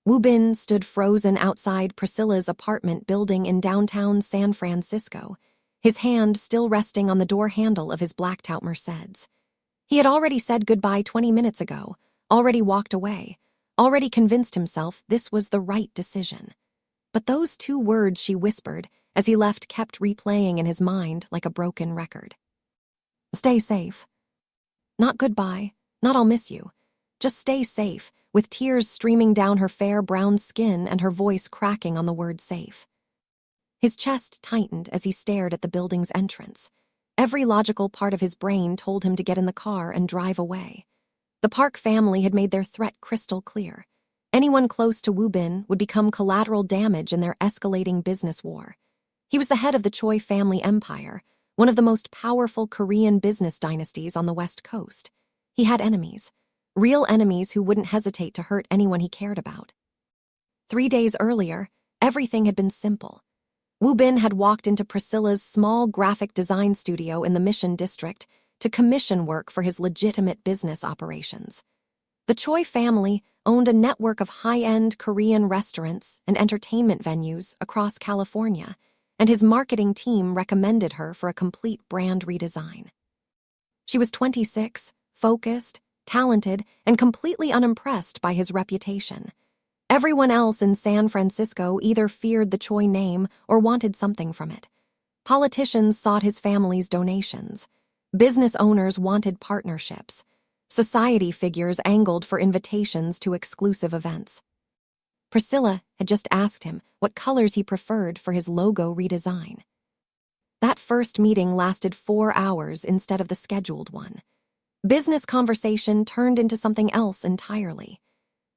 Wu Bin stood frozen outside Priscilla's apartment building in downtown San Francisco, his hand still resting on the door handle of his blacked-out Mercedes. He had already said goodbye 20 minutes ago, already walked away, already convinced himself this was the right decision. But those 2 words she whispered as he left kept replaying in his mind like a broken record. Stay safe. Not goodbye, not I'll miss you. Just stay safe, with tears streaming down her fair brown skin and her voice cracking on the word safe. His chest tightened as he stared at the building's entrance. Every logical part of his brain told him to get in the car and drive away. The Park family had made their threat crystal clear. Anyone close to Wu Bin would become collateral damage in their escalating business war. He was the head of the Choi family empire, one of the most powerful Korean business dynasties on the West Coast. He had enemies, real enemies who wouldn't hesitate to hurt anyone he cared about. 3 days earlier, everything had been simple. Wu Bin had walked into Priscilla's small graphic design studio in the Mission District to commission work for his legitimate business operations. The Choi family owned a network of high-end Korean restaurants and entertainment venues across California, and his marketing team recommended her for a complete brand redesign. She was 26, focused, talented, and completely unimpressed by his reputation. Everyone else in San Francisco either feared the Choi name or wanted something from it. Politicians sought his family's donations. Business owners wanted partnerships. Society figures angled for invitations to exclusive events. Priscilla had just asked him what colors he preferred for his logo redesign. That first meeting lasted 4 hours instead of the scheduled one. Business conversation turned into something else entirely.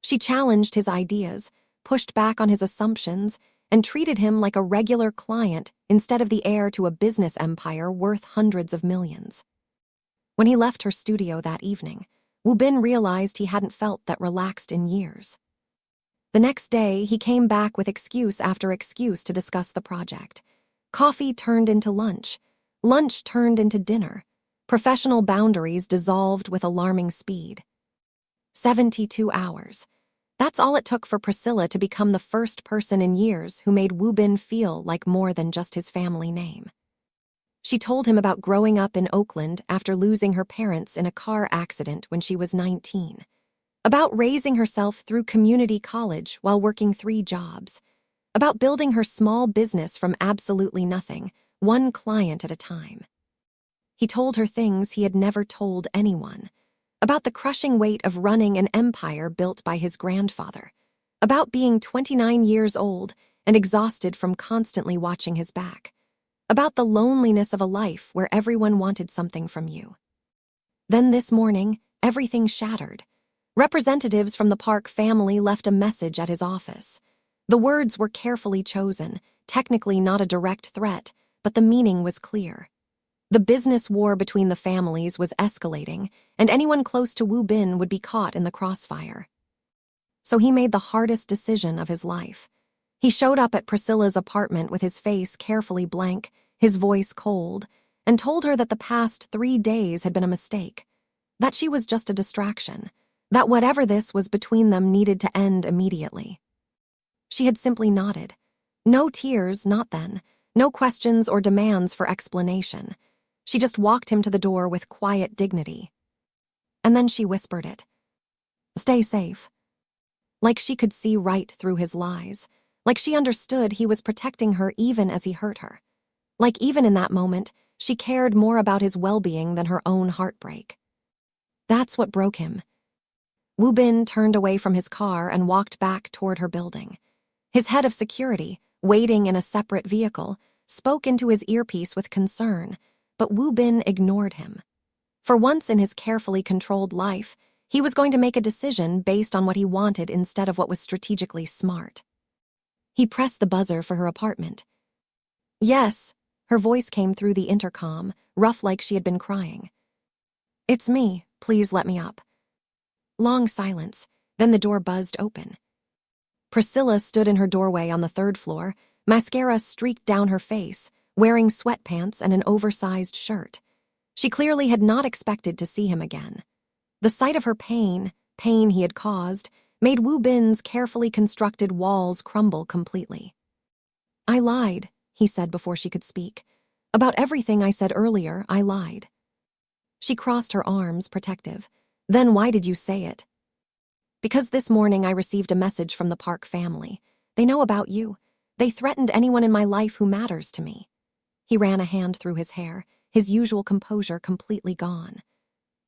She challenged his ideas, pushed back on his assumptions, and treated him like a regular client instead of the heir to a business empire worth hundreds of millions. When he left her studio that evening, Wu Bin realized he hadn't felt that relaxed in years. The next day, he came back with excuse after excuse to discuss the project. Coffee turned into lunch. Lunch turned into dinner. Professional boundaries dissolved with alarming speed. 72 hours. That's all it took for Priscilla to become the first person in years who made Wu Bin feel like more than just his family name. She told him about growing up in Oakland after losing her parents in a car accident when she was 19. About raising herself through community college while working 3 jobs. About building her small business from absolutely nothing, 1 client at a time. He told her things he had never told anyone. About the crushing weight of running an empire built by his grandfather. About being 29 years old and exhausted from constantly watching his back. About the loneliness of a life where everyone wanted something from you. Then this morning, everything shattered. Representatives from the Park family left a message at his office. The words were carefully chosen, technically not a direct threat, but the meaning was clear. The business war between the families was escalating, and anyone close to Wu Bin would be caught in the crossfire. So he made the hardest decision of his life. He showed up at Priscilla's apartment with his face carefully blank, his voice cold, and told her that the past 3 days had been a mistake, that she was just a distraction, that whatever this was between them needed to end immediately. She had simply nodded. No tears, not then. No questions or demands for explanation. She just walked him to the door with quiet dignity. And then she whispered it. Stay safe. Like she could see right through his lies. Like she understood he was protecting her even as he hurt her. Like even in that moment, she cared more about his well-being than her own heartbreak. That's what broke him. Wu Bin turned away from his car and walked back toward her building. His head of security, waiting in a separate vehicle, spoke into his earpiece with concern, but Wu Bin ignored him. For once in his carefully controlled life, he was going to make a decision based on what he wanted instead of what was strategically smart. He pressed the buzzer for her apartment. Yes, her voice came through the intercom, rough like she had been crying. It's me, please let me up. Long silence, then the door buzzed open. Priscilla stood in her doorway on the 3rd floor, mascara streaked down her face, wearing sweatpants and an oversized shirt. She clearly had not expected to see him again. The sight of her pain he had caused, made Wu Bin's carefully constructed walls crumble completely. "I lied," he said before she could speak. "About everything I said earlier, I lied." She crossed her arms, protective. "Then why did you say it?" "Because this morning I received a message from the Park family. They know about you. They threatened anyone in my life who matters to me." He ran a hand through his hair, his usual composure completely gone.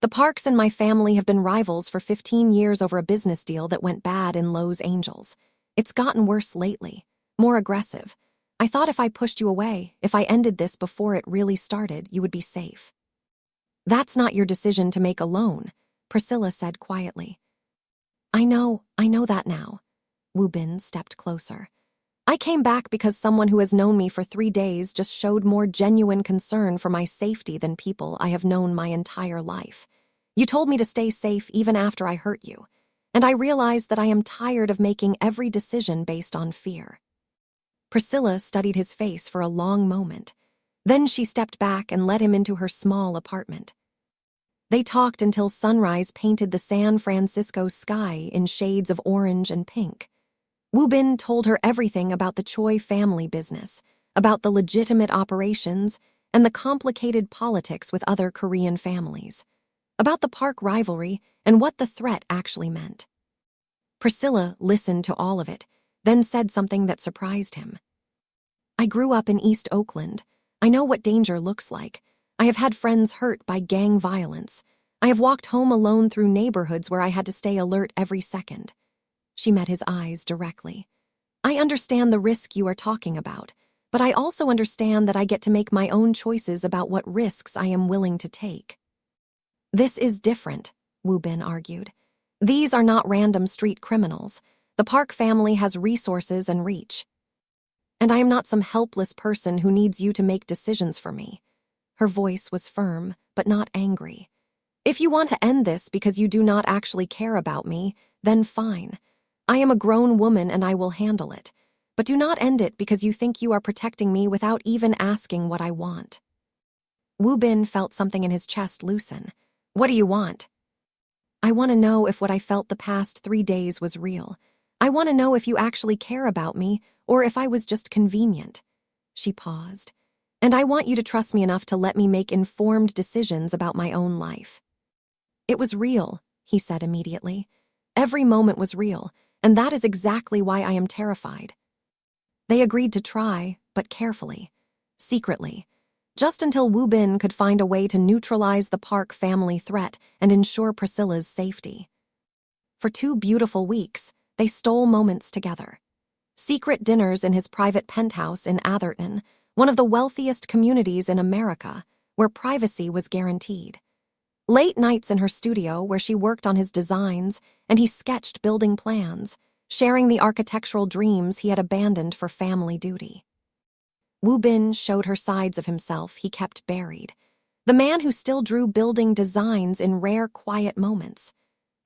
"The Parks and my family have been rivals for 15 years over a business deal that went bad in Los Angeles. It's gotten worse lately, more aggressive. I thought if I pushed you away, if I ended this before it really started, you would be safe." "That's not your decision to make alone," Priscilla said quietly. I know that now." Wu Bin stepped closer. "I came back because someone who has known me for 3 days just showed more genuine concern for my safety than people I have known my entire life. You told me to stay safe even after I hurt you, and I realized that I am tired of making every decision based on fear." Priscilla studied his face for a long moment. Then she stepped back and led him into her small apartment. They talked until sunrise painted the San Francisco sky in shades of orange and pink. Wu Bin told her everything about the Choi family business, about the legitimate operations, and the complicated politics with other Korean families, about the Park rivalry and what the threat actually meant. Priscilla listened to all of it, then said something that surprised him. "I grew up in East Oakland. I know what danger looks like. I have had friends hurt by gang violence. I have walked home alone through neighborhoods where I had to stay alert every second." She met his eyes directly. "I understand the risk you are talking about, but I also understand that I get to make my own choices about what risks I am willing to take." "This is different," Wu Bin argued. "These are not random street criminals. The Park family has resources and reach. And I am not some helpless person who needs you to make decisions for me." Her voice was firm, but not angry. "If you want to end this because you do not actually care about me, then fine. I am a grown woman and I will handle it. But do not end it because you think you are protecting me without even asking what I want." Wu Bin felt something in his chest loosen. "What do you want?" "I want to know if what I felt the past 3 days was real. I want to know if you actually care about me or if I was just convenient." She paused. "And I want you to trust me enough to let me make informed decisions about my own life." "It was real," he said immediately. "Every moment was real, and that is exactly why I am terrified." They agreed to try, but carefully, secretly, just until Wu Bin could find a way to neutralize the Park family threat and ensure Priscilla's safety. For 2 beautiful weeks, they stole moments together. Secret dinners in his private penthouse in Atherton, one of the wealthiest communities in America, where privacy was guaranteed. Late nights in her studio where she worked on his designs and he sketched building plans, sharing the architectural dreams he had abandoned for family duty. Wu Bin showed her sides of himself he kept buried. The man who still drew building designs in rare, quiet moments.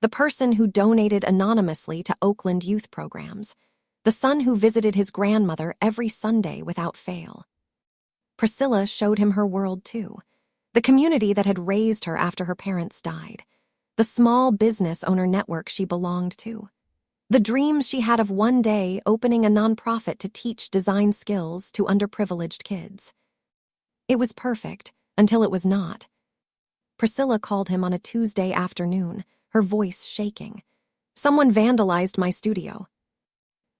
The person who donated anonymously to Oakland youth programs. The son who visited his grandmother every Sunday without fail. Priscilla showed him her world too. The community that had raised her after her parents died. The small business owner network she belonged to. The dreams she had of one day opening a nonprofit to teach design skills to underprivileged kids. It was perfect until it was not. Priscilla called him on a Tuesday afternoon, her voice shaking. "Someone vandalized my studio."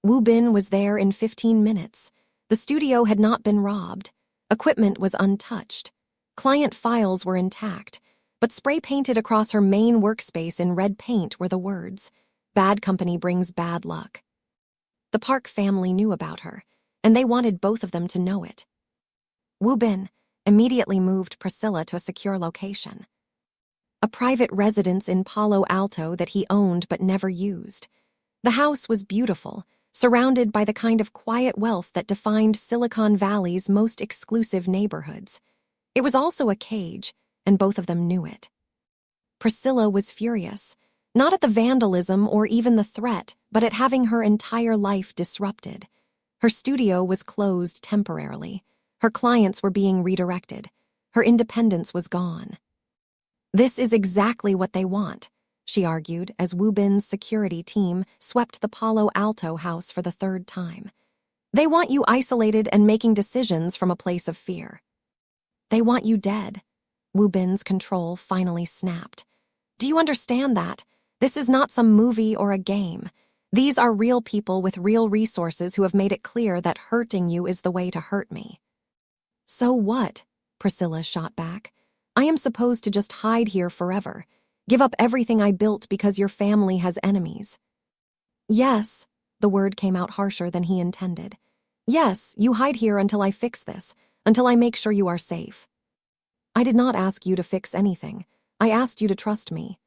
Wu Bin was there in 15 minutes. The studio had not been robbed. Equipment was untouched. Client files were intact, but spray-painted across her main workspace in red paint were the words, "Bad company brings bad luck." The Park family knew about her, and they wanted both of them to know it. Wu Bin immediately moved Priscilla to a secure location. A private residence in Palo Alto that he owned but never used. The house was beautiful, surrounded by the kind of quiet wealth that defined Silicon Valley's most exclusive neighborhoods. It was also a cage, and both of them knew it. Priscilla was furious, not at the vandalism or even the threat, but at having her entire life disrupted. Her studio was closed temporarily. Her clients were being redirected. Her independence was gone. This is exactly what they want. she argued as Wu Bin's security team swept the Palo Alto house for the third time. They want you isolated and making decisions from a place of fear. They want you dead. Wu Bin's control finally snapped. Do you understand that? This is not some movie or a game. These are real people with real resources who have made it clear that hurting you is the way to hurt me. So what? Priscilla shot back. I am supposed to just hide here forever, give up everything I built because your family has enemies. Yes, the word came out harsher than he intended. Yes, you hide here until I fix this, until I make sure you are safe. I did not ask you to fix anything. I asked you to trust me.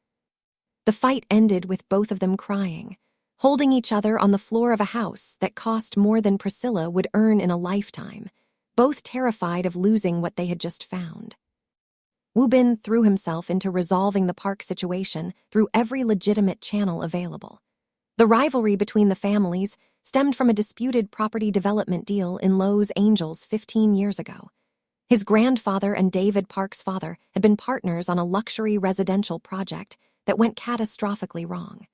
The fight ended with both of them crying, holding each other on the floor of a house that cost more than Priscilla would earn in a lifetime, both terrified of losing what they had just found. Wu Bin threw himself into resolving the park situation through every legitimate channel available. The rivalry between the families stemmed from a disputed property development deal in Los Angeles 15 years ago. His grandfather and David Park's father had been partners on a luxury residential project that went catastrophically wrong.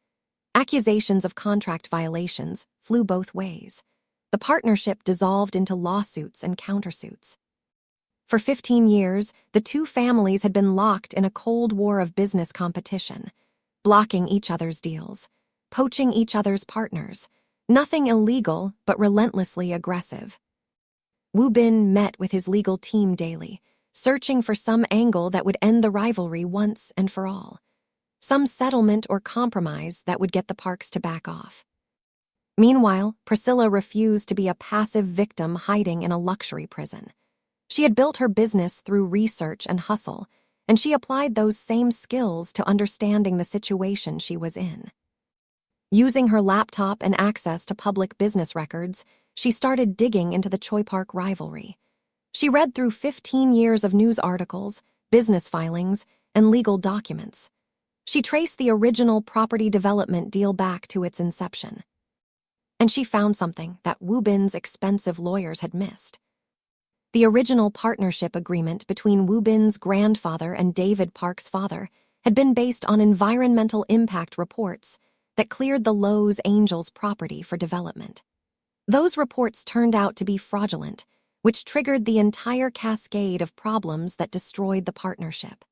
Accusations of contract violations flew both ways. The partnership dissolved into lawsuits and countersuits. For 15 years, the two families had been locked in a cold war of business competition, blocking each other's deals, poaching each other's partners. Nothing illegal, but relentlessly aggressive. Wu Bin met with his legal team daily, searching for some angle that would end the rivalry once and for all. Some settlement or compromise that would get the Parks to back off. Meanwhile, Priscilla refused to be a passive victim hiding in a luxury prison. She had built her business through research and hustle, and she applied those same skills to understanding the situation she was in. Using her laptop and access to public business records, she started digging into the Choi Park rivalry. She read through 15 years of news articles, business filings, and legal documents. She traced the original property development deal back to its inception. And she found something that Wu Bin's expensive lawyers had missed. The original partnership agreement between Wu Bin's grandfather and David Park's father had been based on environmental impact reports that cleared the Los Angeles property for development. Those reports turned out to be fraudulent, which triggered the entire cascade of problems that destroyed the partnership.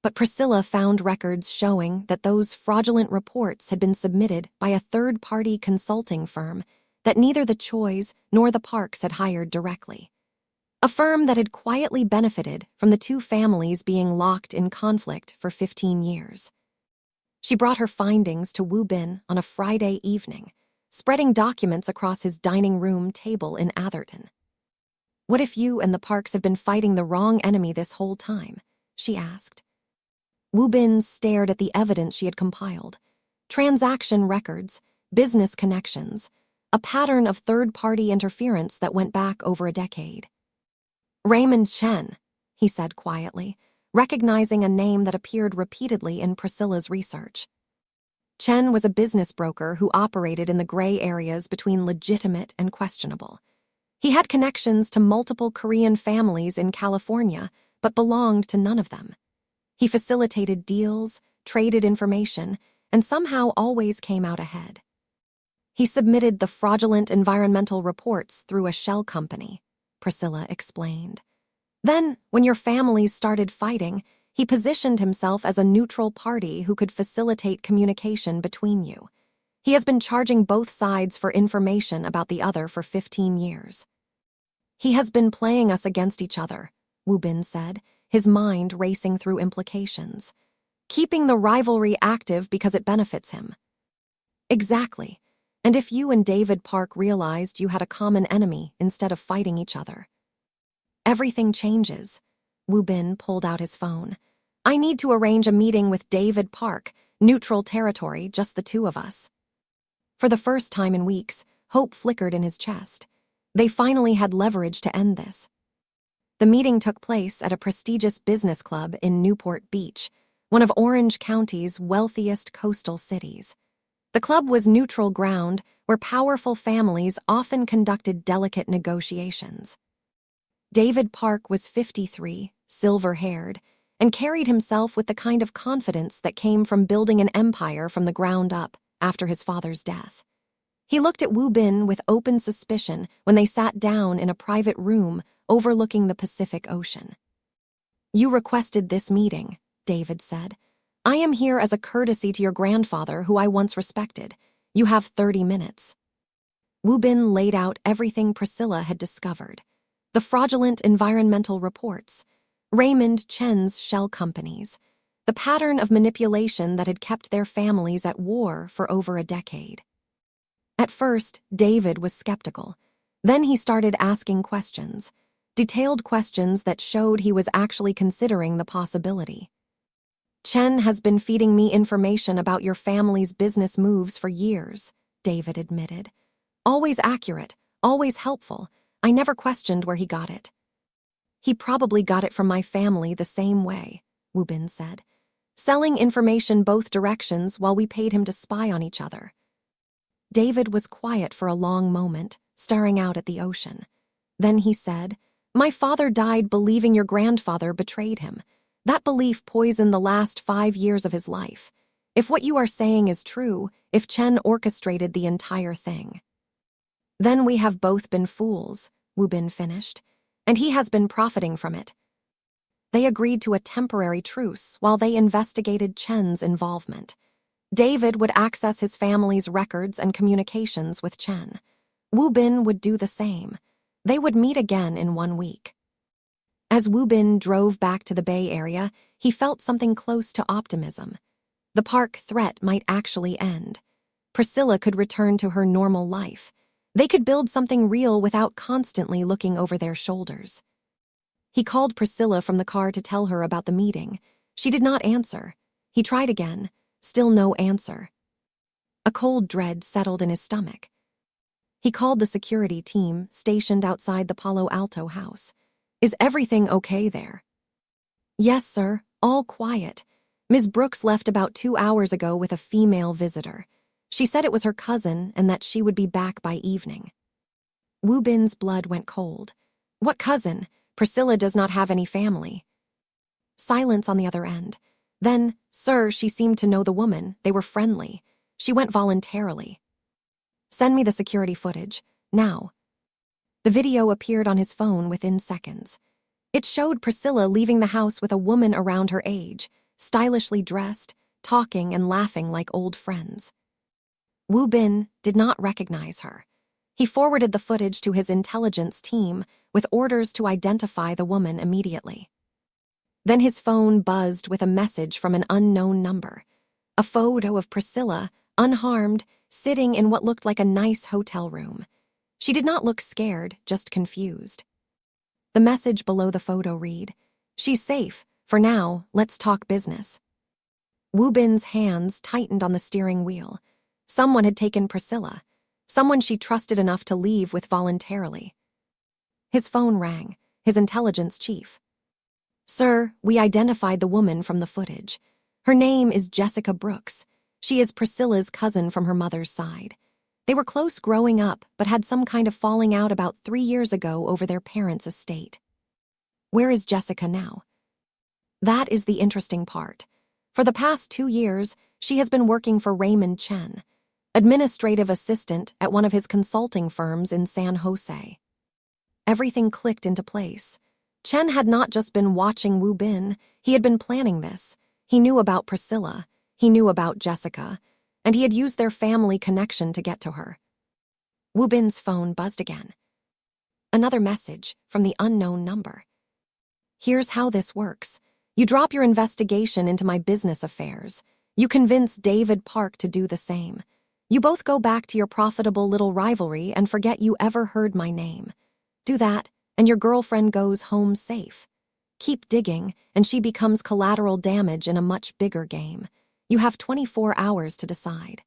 But Priscilla found records showing that those fraudulent reports had been submitted by a third-party consulting firm that neither the Chois nor the Parks had hired directly. A firm that had quietly benefited from the two families being locked in conflict for 15 years. She brought her findings to Wu Bin on a Friday evening, spreading documents across his dining room table in Atherton. What if you and the Parks have been fighting the wrong enemy this whole time? She asked. Wu Bin stared at the evidence she had compiled. Transaction records, business connections, a pattern of third-party interference that went back over a decade. Raymond Chen, he said quietly, recognizing a name that appeared repeatedly in Priscilla's research. Chen was a business broker who operated in the gray areas between legitimate and questionable. He had connections to multiple Korean families in California, but belonged to none of them. He facilitated deals, traded information, and somehow always came out ahead. He submitted the fraudulent environmental reports through a shell company, Priscilla explained. Then, when your families started fighting, he positioned himself as a neutral party who could facilitate communication between you. He has been charging both sides for information about the other for 15 years. He has been playing us against each other, Wu Bin said, his mind racing through implications. Keeping the rivalry active because it benefits him. Exactly. And if you and David Park realized you had a common enemy instead of fighting each other. Everything changes. Wu Bin pulled out his phone. I need to arrange a meeting with David Park, neutral territory, just the two of us. For the first time in weeks, hope flickered in his chest. They finally had leverage to end this. The meeting took place at a prestigious business club in Newport Beach, one of Orange County's wealthiest coastal cities. The club was neutral ground where powerful families often conducted delicate negotiations. David Park was 53, silver-haired, and carried himself with the kind of confidence that came from building an empire from the ground up after his father's death. He looked at Wu Bin with open suspicion when they sat down in a private room overlooking the Pacific Ocean. "You requested this meeting," David said. "I am here as a courtesy to your grandfather, who I once respected. You have 30 minutes. Wu Bin laid out everything Priscilla had discovered. The fraudulent environmental reports, Raymond Chen's shell companies, the pattern of manipulation that had kept their families at war for over a decade. At first, David was skeptical. Then he started asking questions, detailed questions that showed he was actually considering the possibility. "Chen has been feeding me information about your family's business moves for years," David admitted. "Always accurate, always helpful. I never questioned where he got it." "He probably got it from my family the same way," Wu Bin said, "selling information both directions while we paid him to spy on each other." David was quiet for a long moment, staring out at the ocean. Then he said, "My father died believing your grandfather betrayed him. That belief poisoned the last 5 years of his life. If what you are saying is true, if Chen orchestrated the entire thing." "Then we have both been fools," Wu Bin finished, "and he has been profiting from it." They agreed to a temporary truce while they investigated Chen's involvement. David would access his family's records and communications with Chen. Wu Bin would do the same. They would meet again in 1 week. As Wu Bin drove back to the Bay Area, he felt something close to optimism. The park threat might actually end. Priscilla could return to her normal life. They could build something real without constantly looking over their shoulders. He called Priscilla from the car to tell her about the meeting. She did not answer. He tried again. Still no answer. A cold dread settled in his stomach. He called the security team stationed outside the Palo Alto house. "Is everything okay there?" "Yes, sir. All quiet. Ms. Brooks left about 2 hours ago with a female visitor. She said it was her cousin and that she would be back by evening." Wu Bin's blood went cold. "What cousin? Priscilla does not have any family." Silence on the other end. Then, "Sir, she seemed to know the woman. They were friendly. She went voluntarily." "Send me the security footage. Now." The video appeared on his phone within seconds. It showed Priscilla leaving the house with a woman around her age, stylishly dressed, talking and laughing like old friends. Wu Bin did not recognize her. He forwarded the footage to his intelligence team with orders to identify the woman immediately. Then his phone buzzed with a message from an unknown number. A photo of Priscilla, unharmed, sitting in what looked like a nice hotel room. She did not look scared, just confused. The message below the photo read, "She's safe. For now, let's talk business." Wu Bin's hands tightened on the steering wheel. Someone had taken Priscilla. Someone she trusted enough to leave with voluntarily. His phone rang. His intelligence chief. "Sir, we identified the woman from the footage. Her name is Jessica Brooks. She is Priscilla's cousin from her mother's side. They were close growing up, but had some kind of falling out about 3 years ago over their parents' estate." "Where is Jessica now?" "That is the interesting part. For the past 2 years, she has been working for Raymond Chen, administrative assistant at one of his consulting firms in San Jose." Everything clicked into place. Chen had not just been watching Wu Bin, he had been planning this. He knew about Priscilla, he knew about Jessica, and he had used their family connection to get to her. Wu Bin's phone buzzed again. Another message from the unknown number. "Here's how this works. You drop your investigation into my business affairs. You convince David Park to do the same. You both go back to your profitable little rivalry and forget you ever heard my name. Do that, and your girlfriend goes home safe. Keep digging, and she becomes collateral damage in a much bigger game. You have 24 hours to decide."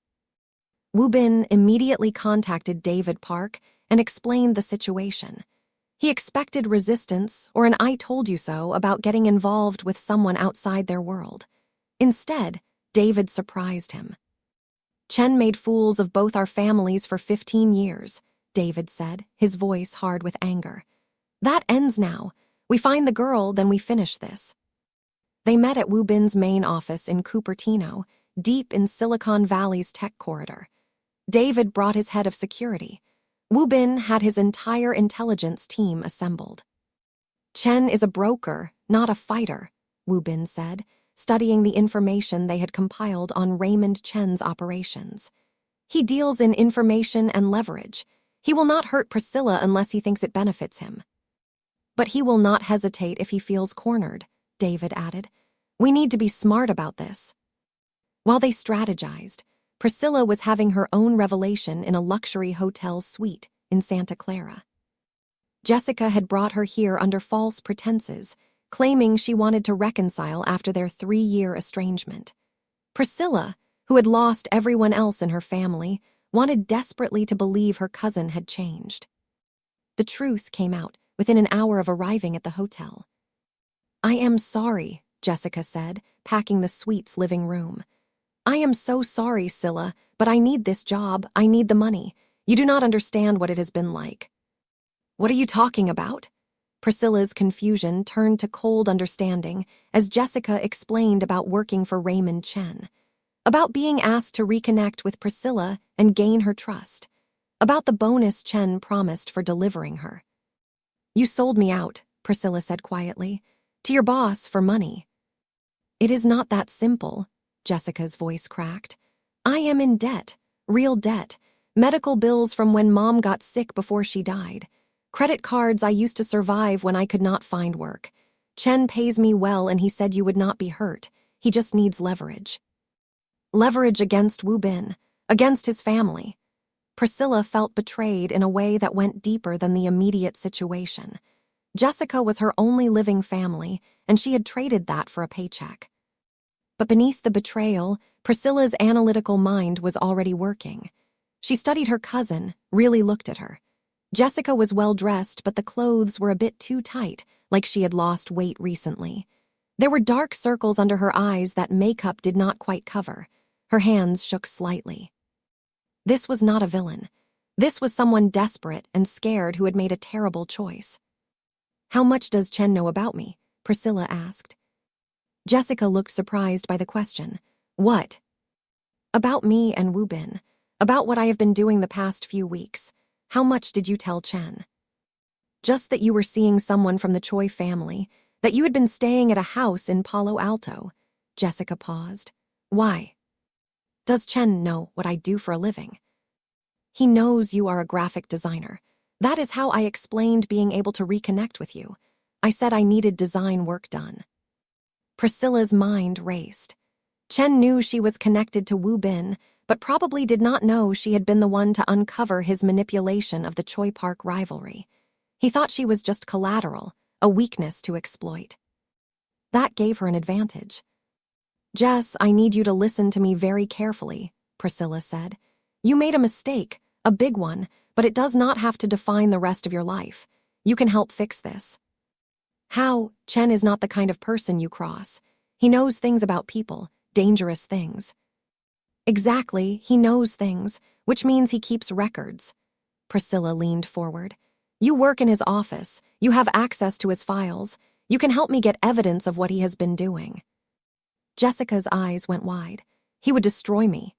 Wu Bin immediately contacted David Park and explained the situation. He expected resistance or an "I told you so" about getting involved with someone outside their world. Instead, David surprised him. "Chen made fools of both our families for 15 years, David said, his voice hard with anger. "That ends now. We find the girl, then we finish this." They met at Wu Bin's main office in Cupertino, deep in Silicon Valley's tech corridor. David brought his head of security. Wu Bin had his entire intelligence team assembled. "Chen is a broker, not a fighter," Wu Bin said, studying the information they had compiled on Raymond Chen's operations. "He deals in information and leverage. He will not hurt Priscilla unless he thinks it benefits him." "But he will not hesitate if he feels cornered," David added. "We need to be smart about this." While they strategized, Priscilla was having her own revelation in a luxury hotel suite in Santa Clara. Jessica had brought her here under false pretenses, claiming she wanted to reconcile after their 3-year estrangement. Priscilla, who had lost everyone else in her family, wanted desperately to believe her cousin had changed. The truth came out within an hour of arriving at the hotel. "I am sorry," Jessica said, packing the suite's living room. "I am so sorry, Scylla, but I need this job. I need the money. You do not understand what it has been like." "What are you talking about?" Priscilla's confusion turned to cold understanding as Jessica explained about working for Raymond Chen, about being asked to reconnect with Priscilla and gain her trust, about the bonus Chen promised for delivering her. "You sold me out," Priscilla said quietly, "to your boss for money." "It is not that simple," Jessica's voice cracked. "I am in debt, real debt, medical bills from when Mom got sick before she died. Credit cards I used to survive when I could not find work. Chen pays me well and he said you would not be hurt. He just needs leverage." Leverage against Wu Bin, against his family. Priscilla felt betrayed in a way that went deeper than the immediate situation. Jessica was her only living family, and she had traded that for a paycheck. But beneath the betrayal, Priscilla's analytical mind was already working. She studied her cousin, really looked at her. Jessica was well-dressed, but the clothes were a bit too tight, like she had lost weight recently. There were dark circles under her eyes that makeup did not quite cover. Her hands shook slightly. This was not a villain. This was someone desperate and scared who had made a terrible choice. "How much does Chen know about me?" Priscilla asked. Jessica looked surprised by the question. "What?" "About me and Wu Bin. About what I have been doing the past few weeks. How much did you tell Chen?" "Just that you were seeing someone from the Choi family, that you had been staying at a house in Palo Alto." Jessica paused. "Why?" "Does Chen know what I do for a living?" "He knows you are a graphic designer. That is how I explained being able to reconnect with you. I said I needed design work done." Priscilla's mind raced. Chen knew she was connected to Wu Bin, but probably did not know she had been the one to uncover his manipulation of the Choi Park rivalry. He thought she was just collateral, a weakness to exploit. That gave her an advantage. "Jess, I need you to listen to me very carefully," Priscilla said. "You made a mistake, a big one, but it does not have to define the rest of your life. You can help fix this." "How? Chen is not the kind of person you cross. He knows things about people, dangerous things." "Exactly, he knows things, which means he keeps records." Priscilla leaned forward. "You work in his office. You have access to his files. You can help me get evidence of what he has been doing." Jessica's eyes went wide. "He would destroy me."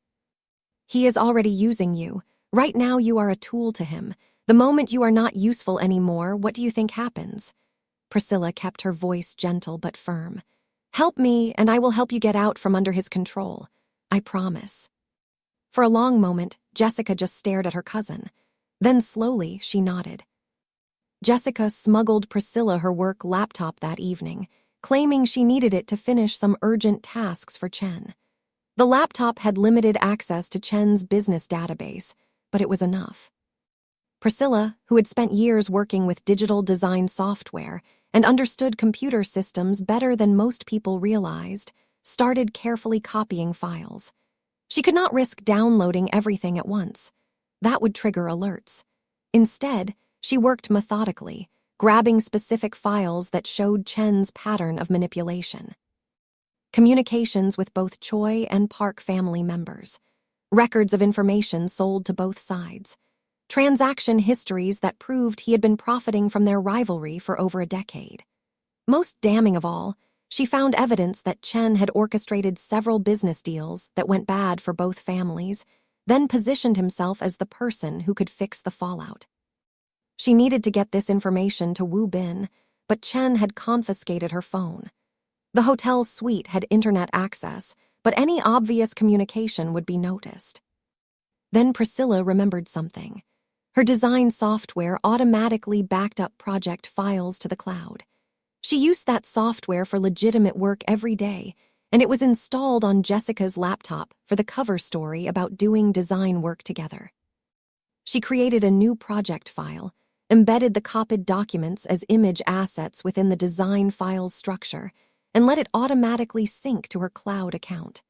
"He is already using you. Right now you are a tool to him. The moment you are not useful anymore, what do you think happens?" Priscilla kept her voice gentle but firm. "Help me, and I will help you get out from under his control. I promise." For a long moment, Jessica just stared at her cousin. Then slowly, she nodded. Jessica smuggled Priscilla her work laptop that evening, claiming she needed it to finish some urgent tasks for Chen. The laptop had limited access to Chen's business database, but it was enough. Priscilla, who had spent years working with digital design software and understood computer systems better than most people realized, started carefully copying files. She could not risk downloading everything at once. That would trigger alerts. Instead, she worked methodically, grabbing specific files that showed Chen's pattern of manipulation. Communications with both Choi and Park family members. Records of information sold to both sides. Transaction histories that proved he had been profiting from their rivalry for over a decade. Most damning of all, She found evidence that Chen had orchestrated several business deals that went bad for both families, then positioned himself as the person who could fix the fallout. She needed to get this information to Wu Bin, but Chen had confiscated her phone. The hotel's suite had internet access, but any obvious communication would be noticed. Then Priscilla remembered something. Her design software automatically backed up project files to the cloud. She used that software for legitimate work every day, and it was installed on Jessica's laptop for the cover story about doing design work together. She created a new project file, embedded the copied documents as image assets within the design file's structure, and let it automatically sync to her cloud account.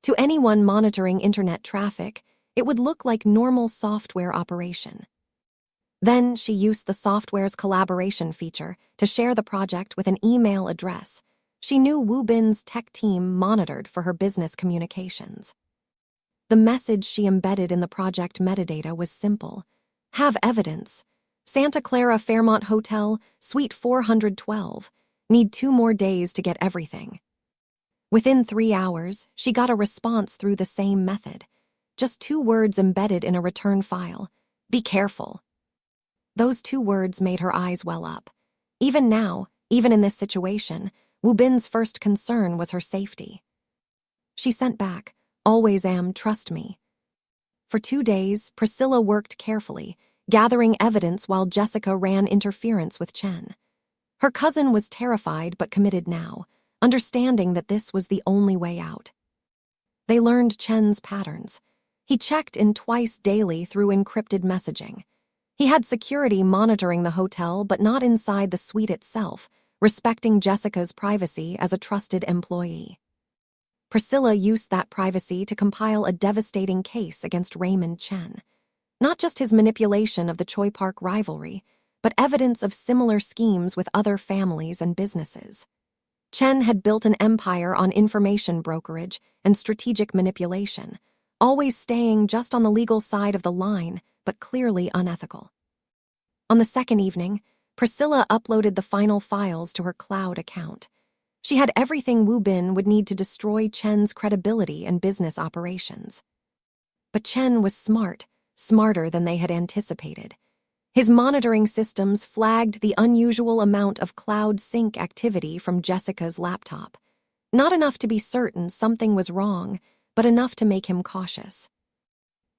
To anyone monitoring internet traffic, it would look like normal software operation. Then she used the software's collaboration feature to share the project with an email address. She knew Wu Bin's tech team monitored for her business communications. The message she embedded in the project metadata was simple. Have evidence. Santa Clara Fairmont Hotel, Suite 412. Need 2 more days to get everything. Within 3 hours, she got a response through the same method. Just 2 words embedded in a return file. Be careful. Those 2 words made her eyes well up. Even now, even in this situation, Wu Bin's first concern was her safety. She sent back, always am, trust me. For 2 days, Priscilla worked carefully, gathering evidence while Jessica ran interference with Chen. Her cousin was terrified but committed now, understanding that this was the only way out. They learned Chen's patterns. He checked in twice daily through encrypted messaging. He had security monitoring the hotel but not inside the suite itself, respecting Jessica's privacy as a trusted employee. Priscilla used that privacy to compile a devastating case against Raymond Chen. Not just his manipulation of the Choi Park rivalry, but evidence of similar schemes with other families and businesses. Chen had built an empire on information brokerage and strategic manipulation, always staying just on the legal side of the line, but clearly unethical. On the second evening, Priscilla uploaded the final files to her cloud account. She had everything Wu Bin would need to destroy Chen's credibility and business operations. But Chen was smart, smarter than they had anticipated. His monitoring systems flagged the unusual amount of cloud sync activity from Jessica's laptop. Not enough to be certain something was wrong, but enough to make him cautious.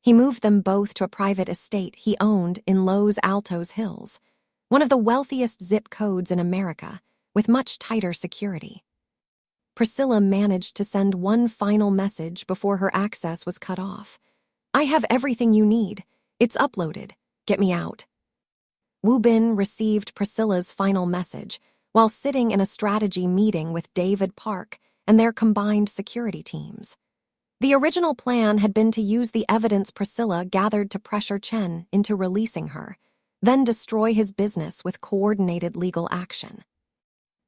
He moved them both to a private estate he owned in Los Altos Hills, one of the wealthiest zip codes in America, with much tighter security. Priscilla managed to send one final message before her access was cut off. I have everything you need. It's uploaded. Get me out. Wu Bin received Priscilla's final message while sitting in a strategy meeting with David Park and their combined security teams. The original plan had been to use the evidence Priscilla gathered to pressure Chen into releasing her, then destroy his business with coordinated legal action.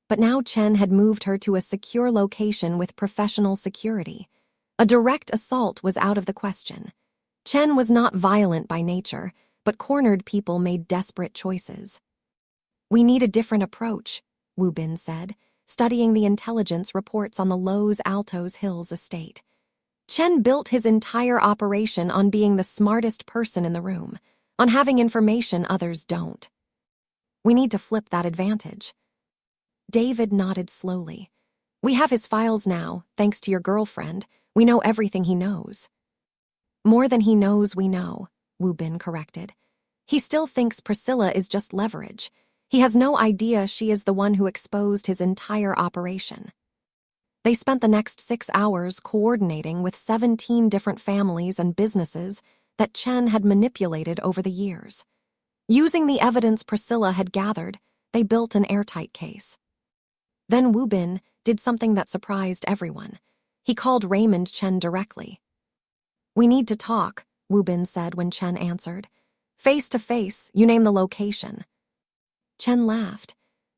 But now Chen had moved her to a secure location with professional security. A direct assault was out of the question. Chen was not violent by nature, but cornered people made desperate choices. We need a different approach, Wu Bin said, studying the intelligence reports on the Los Altos Hills estate. Chen built his entire operation on being the smartest person in the room, on having information others don't. We need to flip that advantage. David nodded slowly. We have his files now, thanks to your girlfriend. We know everything he knows. More than he knows we know, Wu Bin corrected. He still thinks Priscilla is just leverage. He has no idea she is the one who exposed his entire operation. They spent the next 6 hours coordinating with 17 different families and businesses that Chen had manipulated over the years. Using the evidence Priscilla had gathered, they built an airtight case. Then Wu Bin did something that surprised everyone. He called Raymond Chen directly. We need to talk, Wu Bin said when Chen answered. Face to face, you name the location. Chen laughed.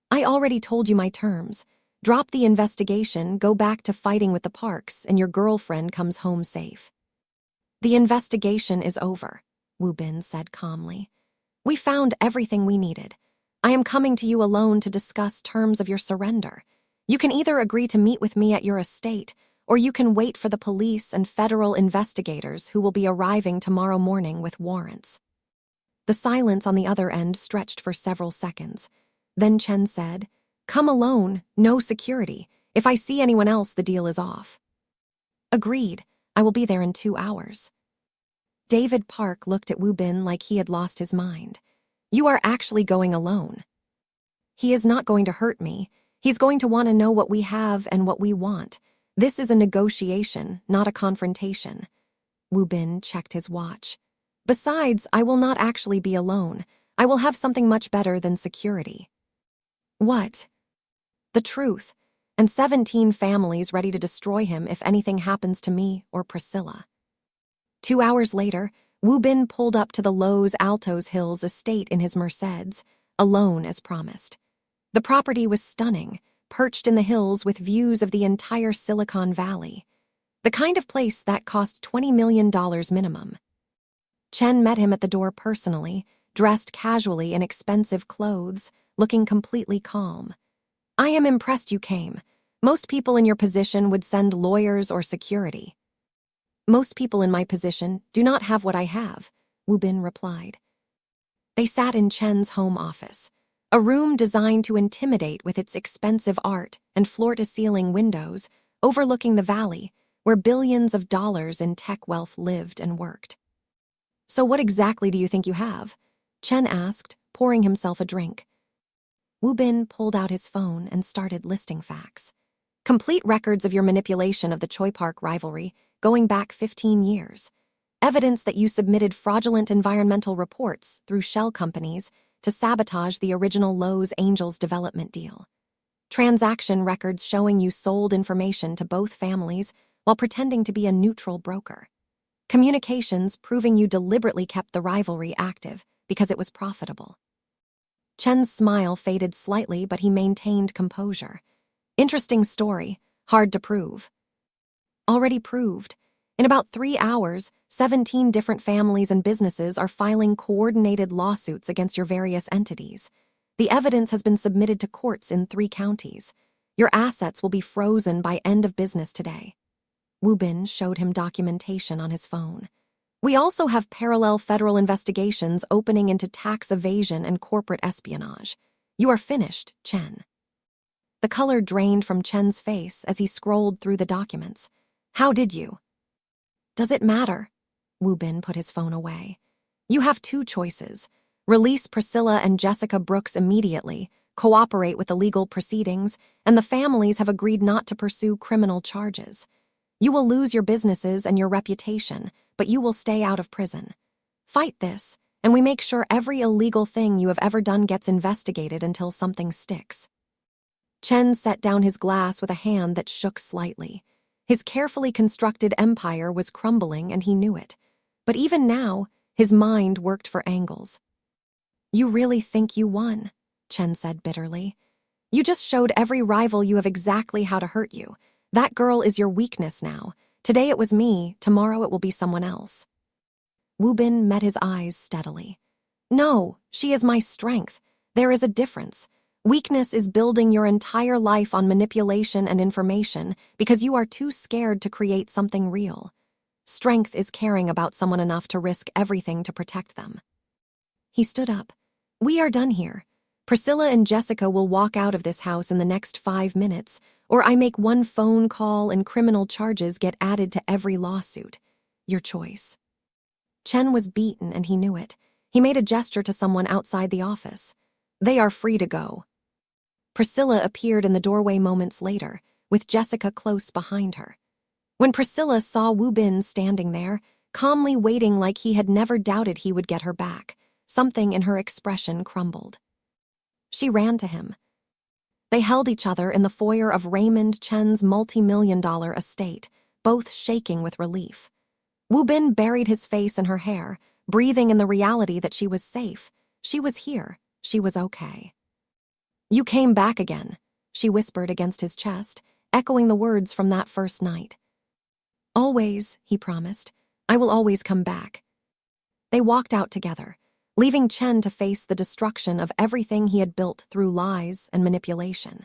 I already told you my terms. Drop the investigation, go back to fighting with the Parks, and your girlfriend comes home safe. The investigation is over, Wu Bin said calmly. We found everything we needed. I am coming to you alone to discuss terms of your surrender. You can either agree to meet with me at your estate, or you can wait for the police and federal investigators who will be arriving tomorrow morning with warrants." The silence on the other end stretched for several seconds. Then Chen said, "Come alone, no security. If I see anyone else, the deal is off." "Agreed. I will be there in 2 hours." David Park looked at Wu Bin like he had lost his mind. "You are actually going alone." "He is not going to hurt me. He's going to want to know what we have and what we want. This is a negotiation, not a confrontation." Wu Bin checked his watch. "Besides, I will not actually be alone. I will have something much better than security." "What?" "The truth, and 17 families ready to destroy him if anything happens to me or Priscilla." 2 hours later, Wu Bin pulled up to the Los Altos Hills estate in his Mercedes, alone as promised. The property was stunning, perched in the hills with views of the entire Silicon Valley. The kind of place that cost $20 million minimum. Chen met him at the door personally, dressed casually in expensive clothes, looking completely calm. "I am impressed you came. Most people in your position would send lawyers or security." "Most people in my position do not have what I have," Wu Bin replied. They sat in Chen's home office, a room designed to intimidate with its expensive art and floor-to-ceiling windows, overlooking the valley where billions of dollars in tech wealth lived and worked. "So what exactly do you think you have?" Chen asked, pouring himself a drink. Wu Bin pulled out his phone and started listing facts. "Complete records of your manipulation of the Choi Park rivalry, going back 15 years. Evidence that you submitted fraudulent environmental reports through shell companies to sabotage the original Los Angeles development deal. Transaction records showing you sold information to both families while pretending to be a neutral broker. Communications proving you deliberately kept the rivalry active because it was profitable." Chen's smile faded slightly, but he maintained composure. "Interesting story, hard to prove." "Already proved. In about 3 hours, 17 different families and businesses are filing coordinated lawsuits against your various entities. The evidence has been submitted to courts in 3 counties. Your assets will be frozen by end of business today." Wu Bin showed him documentation on his phone. "We also have parallel federal investigations opening into tax evasion and corporate espionage. You are finished, Chen." The color drained from Chen's face as he scrolled through the documents. "How did you?" "Does it matter?" Wu Bin put his phone away. "You have 2 choices. Release Priscilla and Jessica Brooks immediately, cooperate with the legal proceedings, and the families have agreed not to pursue criminal charges. You will lose your businesses and your reputation, but you will stay out of prison. Fight this, and we make sure every illegal thing you have ever done gets investigated until something sticks." Chen set down his glass with a hand that shook slightly. His carefully constructed empire was crumbling, and he knew it. But even now, his mind worked for angles. "You really think you won?" Chen said bitterly. "You just showed every rival you have exactly how to hurt you. That girl is your weakness now. Today it was me, tomorrow it will be someone else." Wu Bin met his eyes steadily. "No, she is my strength. There is a difference. Weakness is building your entire life on manipulation and information because you are too scared to create something real. Strength is caring about someone enough to risk everything to protect them." He stood up. "We are done here. Priscilla and Jessica will walk out of this house in the next 5 minutes, or I make one phone call and criminal charges get added to every lawsuit. Your choice." Chen was beaten, and he knew it. He made a gesture to someone outside the office. "They are free to go." Priscilla appeared in the doorway moments later, with Jessica close behind her. When Priscilla saw Wu Bin standing there, calmly waiting like he had never doubted he would get her back, something in her expression crumbled. She ran to him. They held each other in the foyer of Raymond Chen's multi-million-dollar estate, both shaking with relief. Wu Bin buried his face in her hair, breathing in the reality that she was safe. She was here. She was okay. "You came back again," she whispered against his chest, echoing the words from that first night. "Always," he promised. "I will always come back." They walked out together, leaving Chen to face the destruction of everything he had built through lies and manipulation.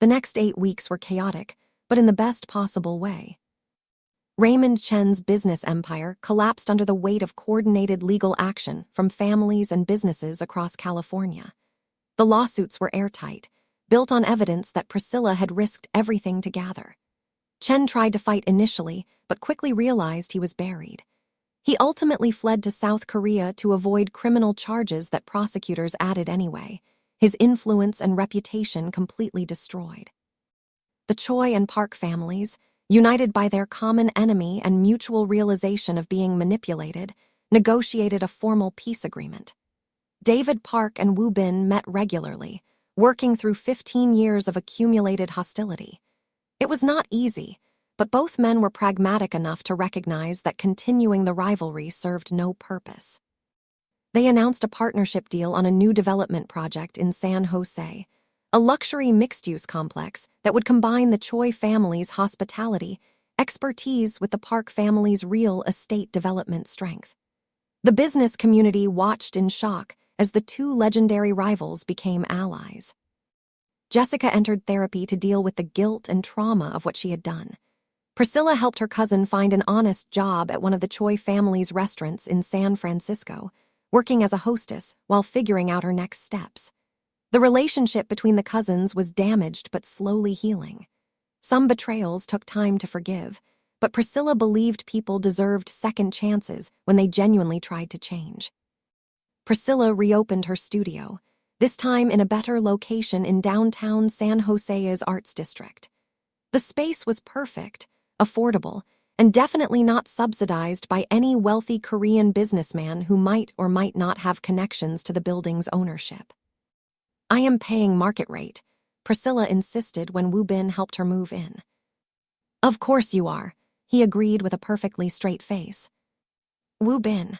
The next 8 weeks were chaotic, but in the best possible way. Raymond Chen's business empire collapsed under the weight of coordinated legal action from families and businesses across California. The lawsuits were airtight, built on evidence that Priscilla had risked everything to gather. Chen tried to fight initially, but quickly realized he was buried. He ultimately fled to South Korea to avoid criminal charges that prosecutors added anyway, his influence and reputation completely destroyed. The Choi and Park families, united by their common enemy and mutual realization of being manipulated, negotiated a formal peace agreement. David Park and Woo Bin met regularly, working through 15 years of accumulated hostility. It was not easy, but both men were pragmatic enough to recognize that continuing the rivalry served no purpose. They announced a partnership deal on a new development project in San Jose, a luxury mixed-use complex that would combine the Choi family's hospitality, expertise with the Park family's real estate development strength. The business community watched in shock as the two legendary rivals became allies. Jessica entered therapy to deal with the guilt and trauma of what she had done. Priscilla helped her cousin find an honest job at one of the Choi family's restaurants in San Francisco, working as a hostess while figuring out her next steps. The relationship between the cousins was damaged but slowly healing. Some betrayals took time to forgive, but Priscilla believed people deserved second chances when they genuinely tried to change. Priscilla reopened her studio, this time in a better location in downtown San Jose's Arts District. The space was perfect, affordable, and definitely not subsidized by any wealthy Korean businessman who might or might not have connections to the building's ownership. "I am paying market rate," Priscilla insisted when Woo Bin helped her move in. "Of course you are," he agreed with a perfectly straight face. "Woo Bin,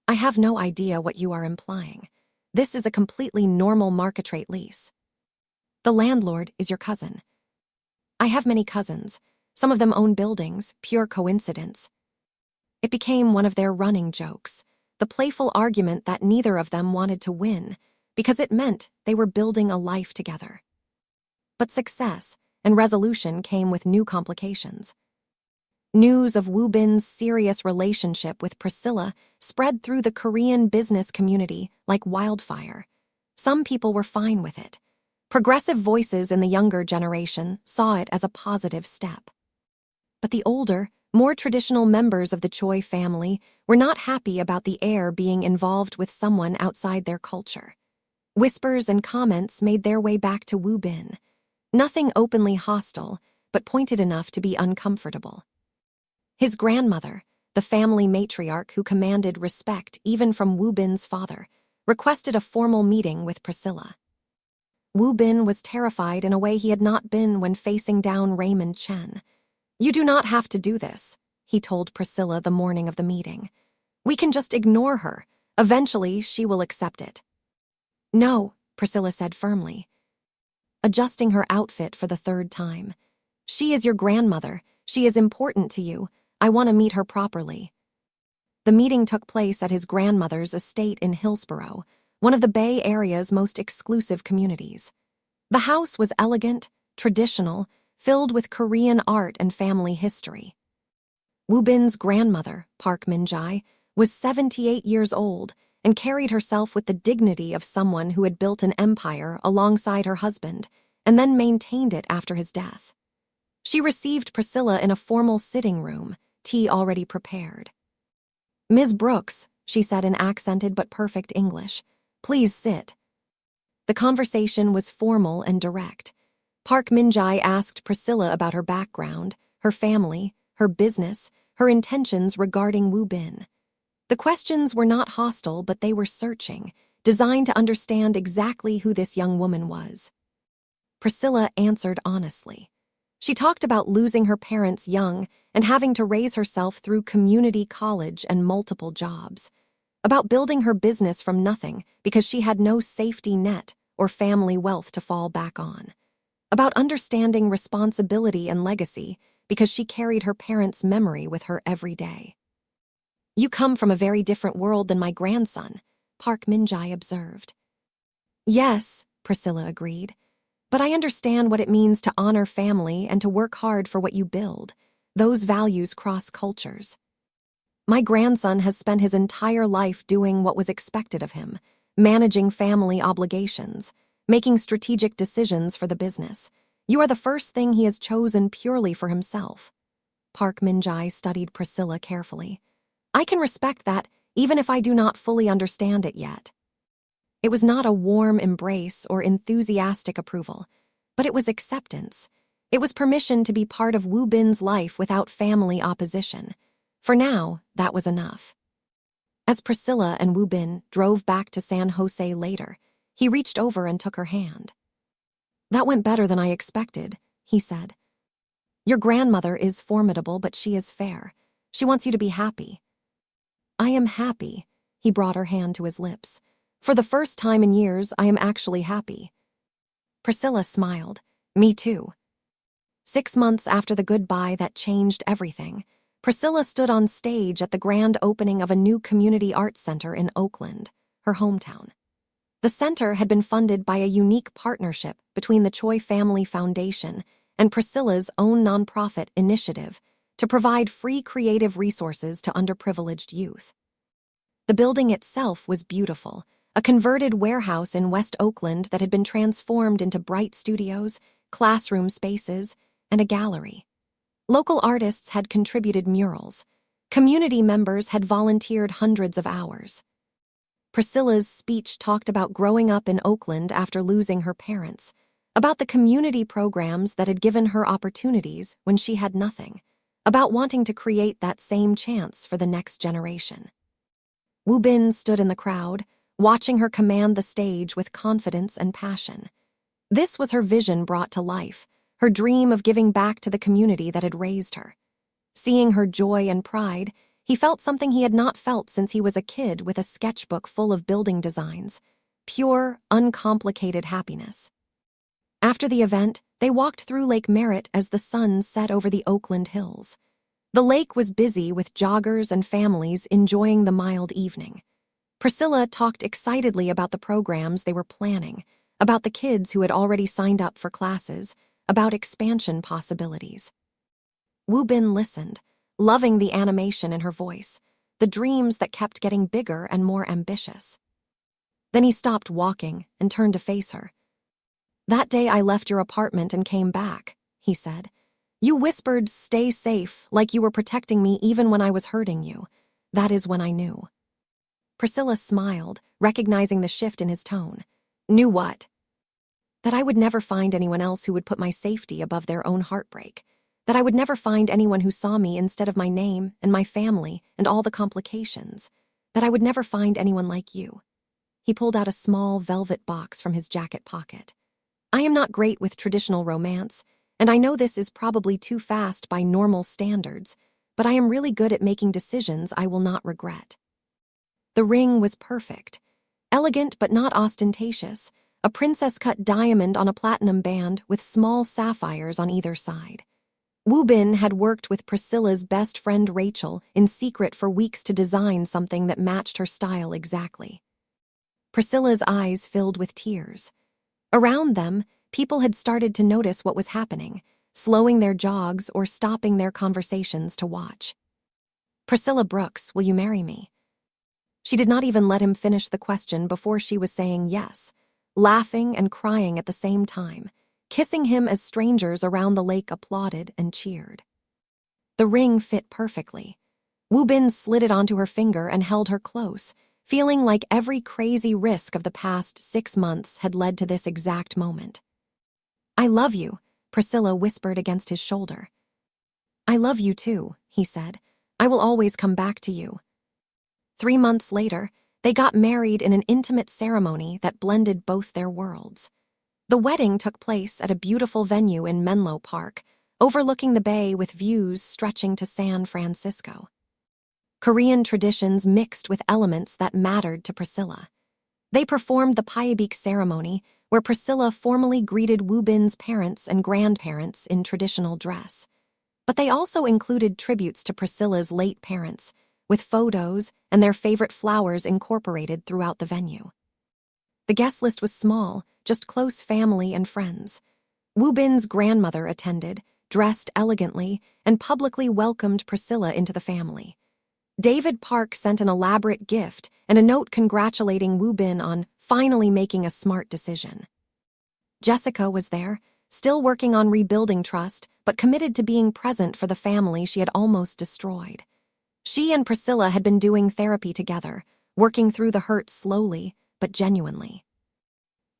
I have no idea what you are implying. This is a completely normal market rate lease. The landlord is your cousin. I have many cousins. Some of them own buildings, pure coincidence." It became one of their running jokes, the playful argument that neither of them wanted to win, because it meant they were building a life together. But success and resolution came with new complications. News of Woo Bin's serious relationship with Priscilla spread through the Korean business community like wildfire. Some people were fine with it. Progressive voices in the younger generation saw it as a positive step. But the older, more traditional members of the Choi family were not happy about the heir being involved with someone outside their culture. Whispers and comments made their way back to Woo Bin. Nothing openly hostile, but pointed enough to be uncomfortable. His grandmother, the family matriarch who commanded respect even from Woo Bin's father, requested a formal meeting with Priscilla. Woo Bin was terrified in a way he had not been when facing down Raymond Chen. "You do not have to do this," he told Priscilla the morning of the meeting. "We can just ignore her. Eventually, she will accept it." "No," Priscilla said firmly, adjusting her outfit for the third time. "She is your grandmother. She is important to you. I want to meet her properly." The meeting took place at his grandmother's estate in Hillsborough, one of the Bay Area's most exclusive communities. The house was elegant, traditional, filled with Korean art and family history. Woo Bin's grandmother, Park Min-jae, was 78 years old and carried herself with the dignity of someone who had built an empire alongside her husband and then maintained it after his death. She received Priscilla in a formal sitting room, tea already prepared. "Ms. Brooks," she said in accented but perfect English, "please sit." The conversation was formal and direct. Park Min-jae asked Priscilla about her background, her family, her business, her intentions regarding Woo Bin. The questions were not hostile, but they were searching, designed to understand exactly who this young woman was. Priscilla answered honestly. She talked about losing her parents young and having to raise herself through community college and multiple jobs, about building her business from nothing because she had no safety net or family wealth to fall back on, about understanding responsibility and legacy because she carried her parents' memory with her every day. "You come from a very different world than my grandson," Park Min-jae observed. "Yes," Priscilla agreed, But I understand what it means to honor family and to work hard for what you build. Those values cross cultures. My grandson has spent his entire life doing what was expected of him, managing family obligations, making strategic decisions for the business. You are the first thing he has chosen purely for himself. Park Min-jae studied Priscilla carefully. I can respect that, even if I do not fully understand it yet. It was not a warm embrace or enthusiastic approval, but it was acceptance. It was permission to be part of Woo Bin's life without family opposition. For now, that was enough. As Priscilla and Woo Bin drove back to San Jose later, he reached over and took her hand. "That went better than I expected," he said. "Your grandmother is formidable, but she is fair. She wants you to be happy." "I am happy," he brought her hand to his lips. "For the first time in years, I am actually happy." Priscilla smiled. "Me too." 6 months after the goodbye that changed everything, Priscilla stood on stage at the grand opening of a new community arts center in Oakland, her hometown. The center had been funded by a unique partnership between the Choi Family Foundation and Priscilla's own nonprofit initiative to provide free creative resources to underprivileged youth. The building itself was beautiful, a converted warehouse in West Oakland that had been transformed into bright studios, classroom spaces, and a gallery. Local artists had contributed murals. Community members had volunteered hundreds of hours. Priscilla's speech talked about growing up in Oakland after losing her parents, about the community programs that had given her opportunities when she had nothing, about wanting to create that same chance for the next generation. Woo Bin stood in the crowd, watching her command the stage with confidence and passion. This was her vision brought to life, her dream of giving back to the community that had raised her. Seeing her joy and pride, he felt something he had not felt since he was a kid with a sketchbook full of building designs, pure, uncomplicated happiness. After the event, they walked through Lake Merritt as the sun set over the Oakland hills. The lake was busy with joggers and families enjoying the mild evening. Priscilla talked excitedly about the programs they were planning, about the kids who had already signed up for classes, about expansion possibilities. Woo Bin listened, loving the animation in her voice, the dreams that kept getting bigger and more ambitious. Then he stopped walking and turned to face her. "That day I left your apartment and came back," he said. "You whispered, 'Stay safe,' like you were protecting me even when I was hurting you. That is when I knew." Priscilla smiled, recognizing the shift in his tone. "Knew what?" "That I would never find anyone else who would put my safety above their own heartbreak. That I would never find anyone who saw me instead of my name and my family and all the complications. That I would never find anyone like you." He pulled out a small velvet box from his jacket pocket. "I am not great with traditional romance, and I know this is probably too fast by normal standards, but I am really good at making decisions I will not regret." The ring was perfect. Elegant but not ostentatious, a princess-cut diamond on a platinum band with small sapphires on either side. Woo Bin had worked with Priscilla's best friend Rachel in secret for weeks to design something that matched her style exactly. Priscilla's eyes filled with tears. Around them, people had started to notice what was happening, slowing their jogs or stopping their conversations to watch. "Priscilla Brooks, will you marry me?" She did not even let him finish the question before she was saying yes, laughing and crying at the same time, kissing him as strangers around the lake applauded and cheered. The ring fit perfectly. Woo Bin slid it onto her finger and held her close, feeling like every crazy risk of the past 6 months had led to this exact moment. "I love you," Priscilla whispered against his shoulder. "I love you too," he said. "I will always come back to you." 3 months later, they got married in an intimate ceremony that blended both their worlds. The wedding took place at a beautiful venue in Menlo Park, overlooking the bay with views stretching to San Francisco. Korean traditions mixed with elements that mattered to Priscilla. They performed the Pyebeek ceremony, where Priscilla formally greeted Woo Bin's parents and grandparents in traditional dress. But they also included tributes to Priscilla's late parents, with photos and their favorite flowers incorporated throughout the venue. The guest list was small, just close family and friends. Woo Bin's grandmother attended, dressed elegantly, and publicly welcomed Priscilla into the family. David Park sent an elaborate gift and a note congratulating Woo Bin on finally making a smart decision. Jessica was there, still working on rebuilding trust, but committed to being present for the family she had almost destroyed. She and Priscilla had been doing therapy together, working through the hurt slowly, but genuinely.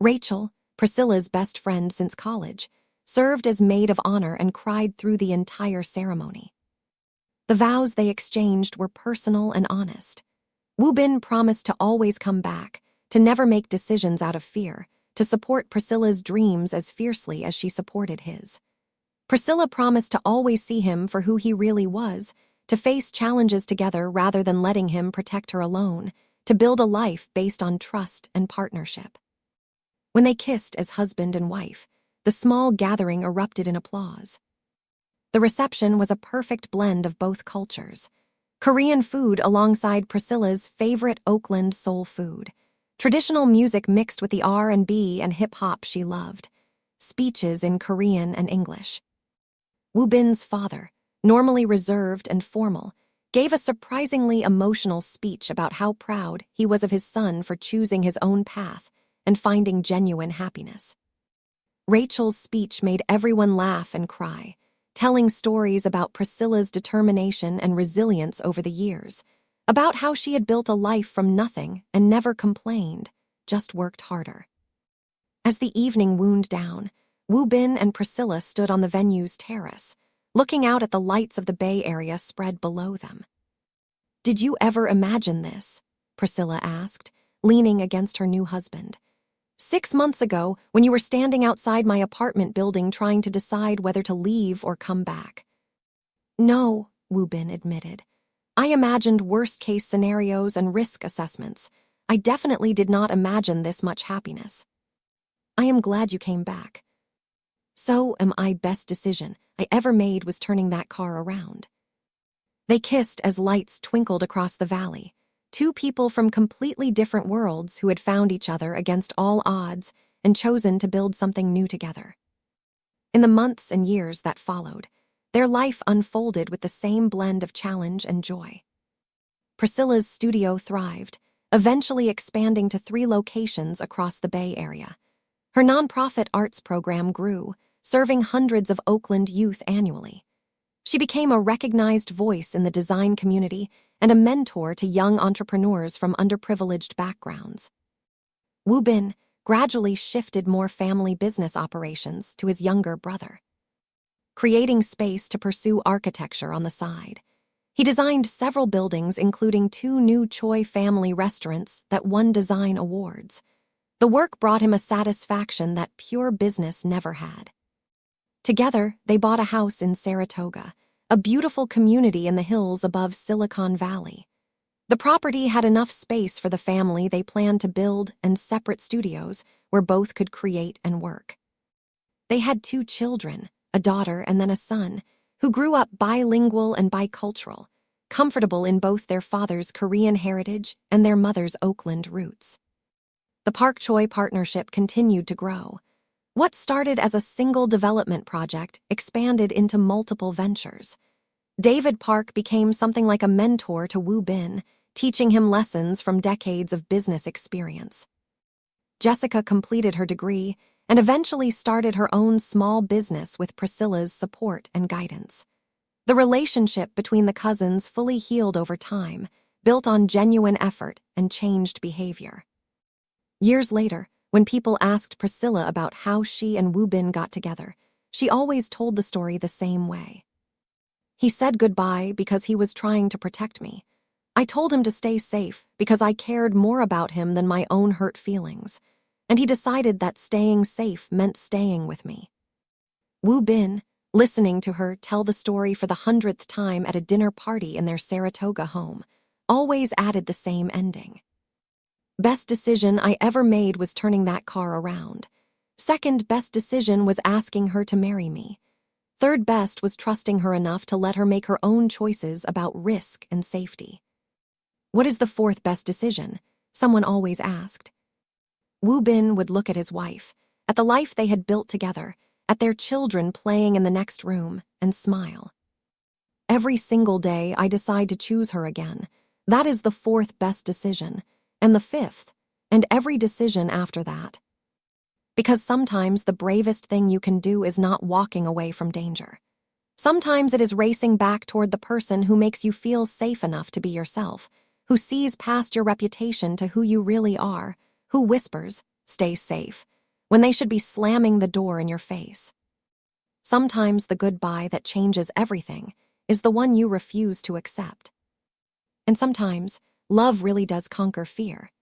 Rachel, Priscilla's best friend since college, served as maid of honor and cried through the entire ceremony. The vows they exchanged were personal and honest. Woo Bin promised to always come back, to never make decisions out of fear, to support Priscilla's dreams as fiercely as she supported his. Priscilla promised to always see him for who he really was, to face challenges together rather than letting him protect her alone, to build a life based on trust and partnership. When they kissed as husband and wife, the small gathering erupted in applause. The reception was a perfect blend of both cultures. Korean food alongside Priscilla's favorite Oakland soul food. Traditional music mixed with the R&B and hip-hop she loved. Speeches in Korean and English. Woo Bin's father, normally reserved and formal, gave a surprisingly emotional speech about how proud he was of his son for choosing his own path and finding genuine happiness. Rachel's speech made everyone laugh and cry, telling stories about Priscilla's determination and resilience over the years, about how she had built a life from nothing and never complained, just worked harder. As the evening wound down, Woo Bin and Priscilla stood on the venue's terrace, looking out at the lights of the Bay Area spread below them. "Did you ever imagine this?" Priscilla asked, leaning against her new husband. "6 months ago, when you were standing outside my apartment building trying to decide whether to leave or come back." "No," Woo Bin admitted. "I imagined worst-case scenarios and risk assessments. I definitely did not imagine this much happiness." "I am glad you came back." "So am I. Best decision I ever made was turning that car around." They kissed as lights twinkled across the valley. Two people from completely different worlds who had found each other against all odds and chosen to build something new together. In the months and years that followed, their life unfolded with the same blend of challenge and joy. Priscilla's studio thrived, eventually expanding to 3 locations across the Bay Area. Her nonprofit arts program grew, serving hundreds of Oakland youth annually. She became a recognized voice in the design community and a mentor to young entrepreneurs from underprivileged backgrounds. Woo Bin gradually shifted more family business operations to his younger brother, creating space to pursue architecture on the side. He designed several buildings, including 2 new Choi family restaurants that won design awards. The work brought him a satisfaction that pure business never had. Together, they bought a house in Saratoga, a beautiful community in the hills above Silicon Valley. The property had enough space for the family they planned to build and separate studios where both could create and work. They had 2 children, a daughter and then a son, who grew up bilingual and bicultural, comfortable in both their father's Korean heritage and their mother's Oakland roots. The Park-Choi partnership continued to grow. What started as a single development project expanded into multiple ventures. David Park became something like a mentor to Woo Bin, teaching him lessons from decades of business experience. Jessica completed her degree and eventually started her own small business with Priscilla's support and guidance. The relationship between the cousins fully healed over time, built on genuine effort and changed behavior. Years later, when people asked Priscilla about how she and Woo Bin got together, she always told the story the same way. "He said goodbye because he was trying to protect me. I told him to stay safe because I cared more about him than my own hurt feelings, and he decided that staying safe meant staying with me." Woo Bin, listening to her tell the story for the 100th time at a dinner party in their Saratoga home, always added the same ending. "Best decision I ever made was turning that car around. Second best decision was asking her to marry me. Third best was trusting her enough to let her make her own choices about risk and safety." "What is the 4th best decision?" someone always asked. Woo Bin would look at his wife, at the life they had built together, at their children playing in the next room, and smile. Every single day I decide to choose her again. That is the fourth best decision, and the fifth, and every decision after that. Because sometimes the bravest thing you can do is not walking away from danger. Sometimes it is racing back toward the person who makes you feel safe enough to be yourself, who sees past your reputation to who you really are, who whispers, "Stay safe," when they should be slamming the door in your face. Sometimes the goodbye that changes everything is the one you refuse to accept. And sometimes, love really does conquer fear.